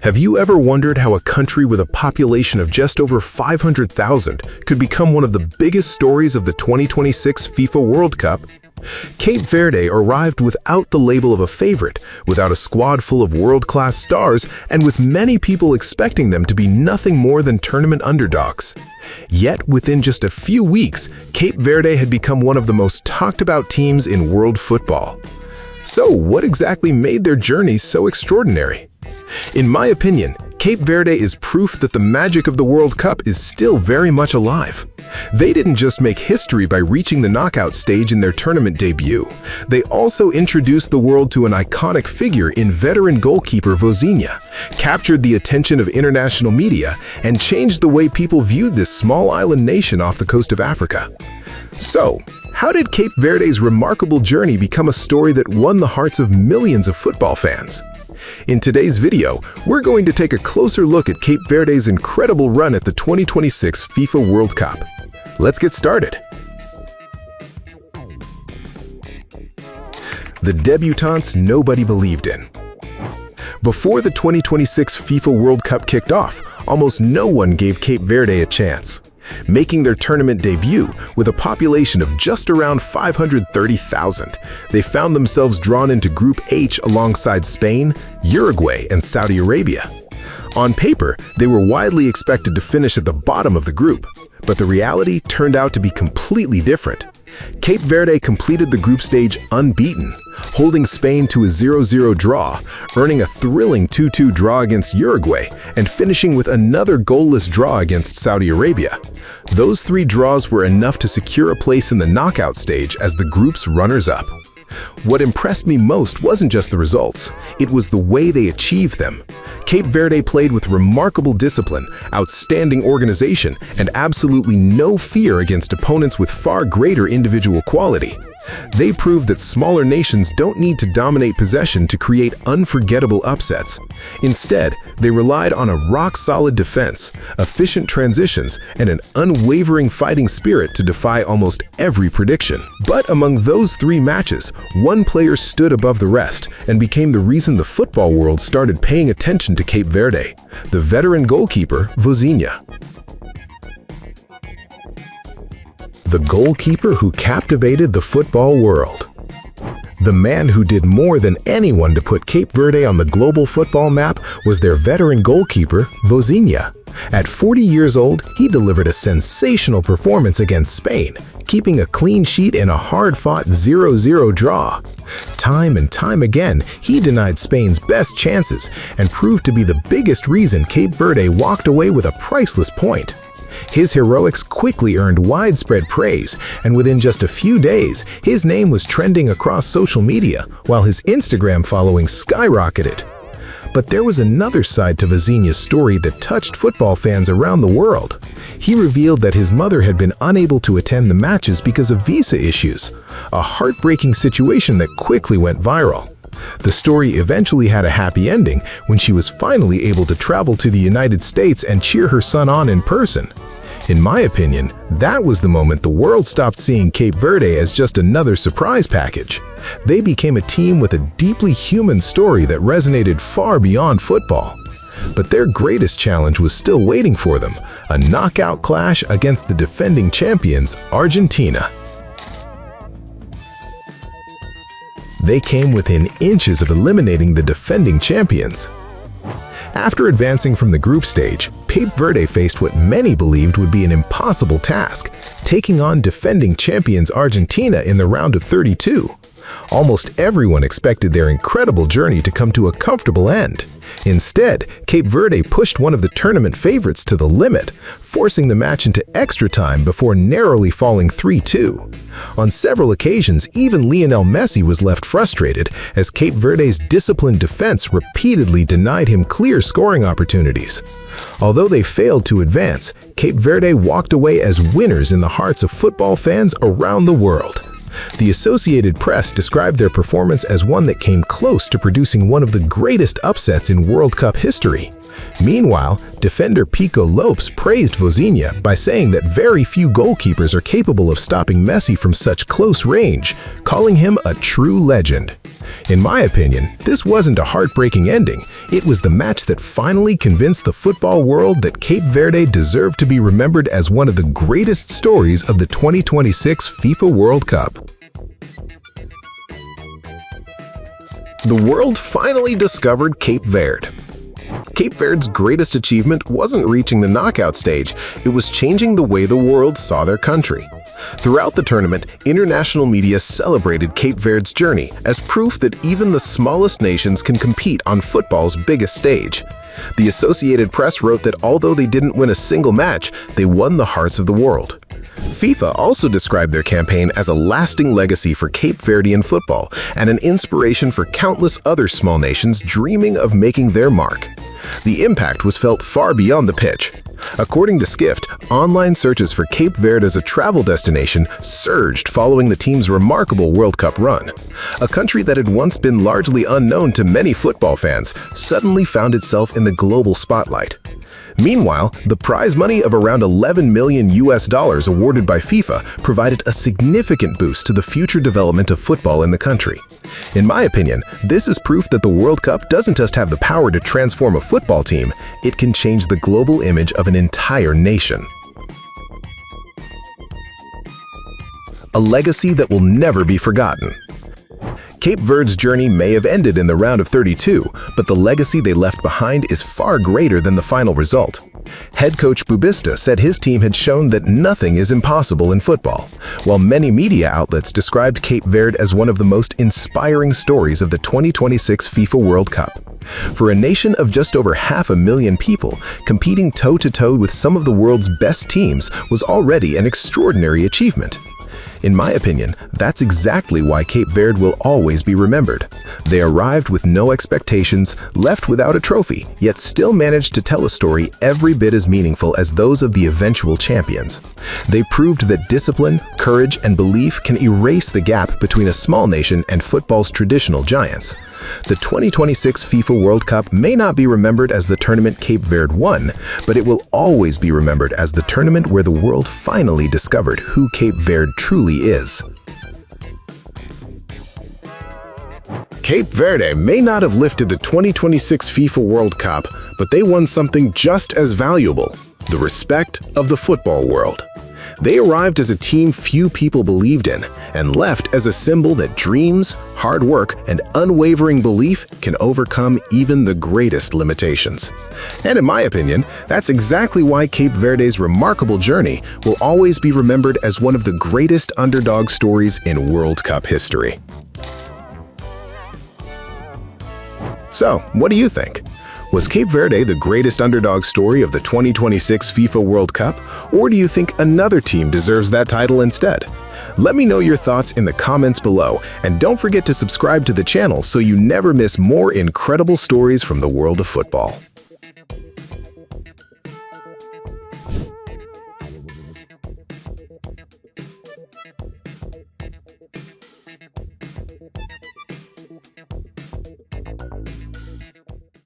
Have you ever wondered how a country with a population of just over 500,000 could become one of the biggest stories of the 2026 FIFA World Cup? Cape Verde arrived without the label of a favorite, without a squad full of world-class stars, and with many people expecting them to be nothing more than tournament underdogs. Yet, within just a few weeks, Cape Verde had become one of the most talked-about teams in world football. So, what exactly made their journey so extraordinary? In my opinion, Cape Verde is proof that the magic of the World Cup is still very much alive. They didn't just make history by reaching the knockout stage in their tournament debut. They also introduced the world to an iconic figure in veteran goalkeeper Vozinha, captured the attention of international media, and changed the way people viewed this small island nation off the coast of Africa. So, how did Cape Verde's remarkable journey become a story that won the hearts of millions of football fans? In today's video, we're going to take a closer look at Cape Verde's incredible run at the 2026 FIFA World Cup. Let's get started. The debutants nobody believed in. Before the 2026 FIFA World Cup kicked off, almost no one gave Cape Verde a chance. Making their tournament debut with a population of just around 530,000, they found themselves drawn into Group H alongside Spain, Uruguay, and Saudi Arabia. On paper, they were widely expected to finish at the bottom of the group, but the reality turned out to be completely different. Cape Verde completed the group stage unbeaten, holding Spain to a 0-0 draw, earning a thrilling 2-2 draw against Uruguay, and finishing with another goalless draw against Saudi Arabia. Those three draws were enough to secure a place in the knockout stage as the group's runners-up. What impressed me most wasn't just the results, it was the way they achieved them. Cape Verde played with remarkable discipline, outstanding organization, and absolutely no fear against opponents with far greater individual quality. They proved that smaller nations don't need to dominate possession to create unforgettable upsets. Instead, they relied on a rock-solid defense, efficient transitions, and an unwavering fighting spirit to defy almost every prediction. But among those three matches, one player stood above the rest and became the reason the football world started paying attention to Cape Verde: the veteran goalkeeper Vozinha. The goalkeeper who captivated the football world. The man who did more than anyone to put Cape Verde on the global football map was their veteran goalkeeper, Vozinha. At 40 years old, he delivered a sensational performance against Spain, keeping a clean sheet in a hard-fought 0-0 draw. Time and time again, he denied Spain's best chances and proved to be the biggest reason Cape Verde walked away with a priceless point. His heroics quickly earned widespread praise, and within just a few days, his name was trending across social media, while his Instagram following skyrocketed. But there was another side to Vozinha's story that touched football fans around the world. He revealed that his mother had been unable to attend the matches because of visa issues, a heartbreaking situation that quickly went viral. The story eventually had a happy ending when she was finally able to travel to the United States and cheer her son on in person. In my opinion, that was the moment the world stopped seeing Cape Verde as just another surprise package. They became a team with a deeply human story that resonated far beyond football. But their greatest challenge was still waiting for them: a knockout clash against the defending champions, Argentina. They came within inches of eliminating the defending champions. After advancing from the group stage, Cape Verde faced what many believed would be an impossible task, taking on defending champions Argentina in the round of 32. Almost everyone expected their incredible journey to come to a comfortable end. Instead, Cape Verde pushed one of the tournament favorites to the limit, forcing the match into extra time before narrowly falling 3-2. On several occasions, even Lionel Messi was left frustrated, as Cape Verde's disciplined defense repeatedly denied him clear scoring opportunities. Although they failed to advance, Cape Verde walked away as winners in the hearts of football fans around the world. The Associated Press described their performance as one that came close to producing one of the greatest upsets in World Cup history. Meanwhile, defender Pico Lopes praised Vozinha by saying that very few goalkeepers are capable of stopping Messi from such close range, calling him a true legend. In my opinion, this wasn't a heartbreaking ending. It was the match that finally convinced the football world that Cape Verde deserved to be remembered as one of the greatest stories of the 2026 FIFA World Cup. The world finally discovered Cape Verde. Cape Verde's greatest achievement wasn't reaching the knockout stage, it was changing the way the world saw their country. Throughout the tournament, international media celebrated Cape Verde's journey as proof that even the smallest nations can compete on football's biggest stage. The Associated Press wrote that although they didn't win a single match, they won the hearts of the world. FIFA also described their campaign as a lasting legacy for Cape Verdean football and an inspiration for countless other small nations dreaming of making their mark. The impact was felt far beyond the pitch. According to Skift, online searches for Cape Verde as a travel destination surged following the team's remarkable World Cup run. A country that had once been largely unknown to many football fans suddenly found itself in the global spotlight. Meanwhile, the prize money of around $11 million awarded by FIFA provided a significant boost to the future development of football in the country. In my opinion, this is proof that the World Cup doesn't just have the power to transform a football team, it can change the global image of an entire nation. A legacy that will never be forgotten. Cape Verde's journey may have ended in the round of 32, but the legacy they left behind is far greater than the final result. Head coach Bubista said his team had shown that nothing is impossible in football, while many media outlets described Cape Verde as one of the most inspiring stories of the 2026 FIFA World Cup. For a nation of just over 500,000 people, competing toe-to-toe with some of the world's best teams was already an extraordinary achievement. In my opinion, that's exactly why Cape Verde will always be remembered. They arrived with no expectations, left without a trophy, yet still managed to tell a story every bit as meaningful as those of the eventual champions. They proved that discipline, courage, and belief can erase the gap between a small nation and football's traditional giants. The 2026 FIFA World Cup may not be remembered as the tournament Cape Verde won, but it will always be remembered as the tournament where the world finally discovered who Cape Verde truly is. Cape Verde may not have lifted the 2026 FIFA World Cup, but they won something just as valuable: the respect of the football world. They arrived as a team few people believed in, and left as a symbol that dreams, hard work, and unwavering belief can overcome even the greatest limitations. And in my opinion, that's exactly why Cape Verde's remarkable journey will always be remembered as one of the greatest underdog stories in World Cup history. So, what do you think? Was Cape Verde the greatest underdog story of the 2026 FIFA World Cup, or do you think another team deserves that title instead? Let me know your thoughts in the comments below, and don't forget to subscribe to the channel so you never miss more incredible stories from the world of football.